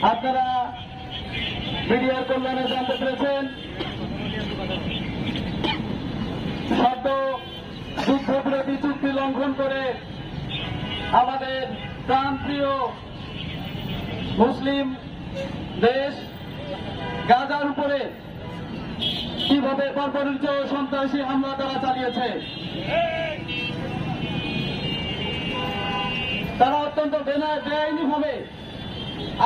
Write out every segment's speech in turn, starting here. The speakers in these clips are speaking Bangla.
আপনারা মিডিয়ার কল্যাণে জানতে পেরেছেন সদ্য যুদ্ধবিরোধী চুক্তি লঙ্ঘন করে আমাদের প্রান্তীয় মুসলিম দেশ গাজার উপরে কিভাবে বর্বরিত সন্ত্রাসী হামলা তারা চালিয়েছে। তারা অত্যন্ত বেআইনিভাবে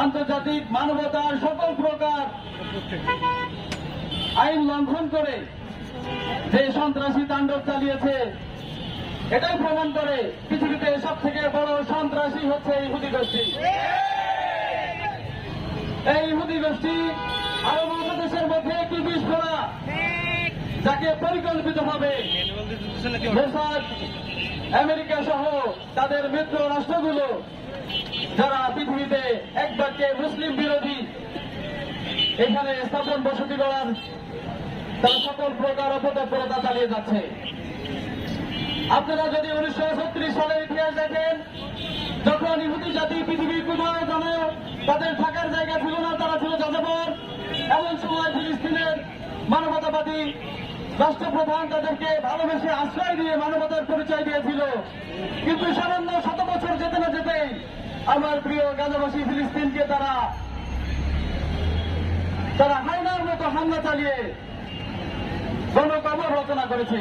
আন্তর্জাতিক মানবতার সকল প্রকার আইন লঙ্ঘন করে যে সন্ত্রাসী তাণ্ডব চালিয়েছে, এটাই প্রমাণ করে পৃথিবীতে সব থেকে বড় সন্ত্রাসী হচ্ছে ইহুদি গোষ্ঠী। এই ইহুদি গোষ্ঠী আরব মহাদেশের মধ্যে একটি বিস্ফোরা, যাকে পরিকল্পিতভাবে মোসাদ, আমেরিকা সহ তাদের মিত্র রাষ্ট্রগুলো, যারা পৃথিবীতে একবারকে মুসলিম বিরোধী এখানে স্থাপন বসতি করার তারা সকল প্রকার অপতৎপরতা চালিয়ে যাচ্ছে। আপনারা যদি 1936 সালের ইতিহাস দেখেন, যখন ইহুদি জাতি পৃথিবীর কোথাও জানে তাদের থাকার জায়গা ছিল না, তারা ছিল যাযাবর, এমন সময় ফিলিস্তিনের মানবতাবাদী রাষ্ট্রপ্রধান তাদেরকে ভালোবেসে আশ্রয় দিয়ে মানবতার পরিচয় দিয়েছিল। কিন্তু সামান্য 100 বছর যেতে না যেতেই আমার প্রিয় গাজাবাসী ফিলিস্তিনকে তারা হায়নার মতো হামলা চালিয়ে গণকবর রচনা করেছে।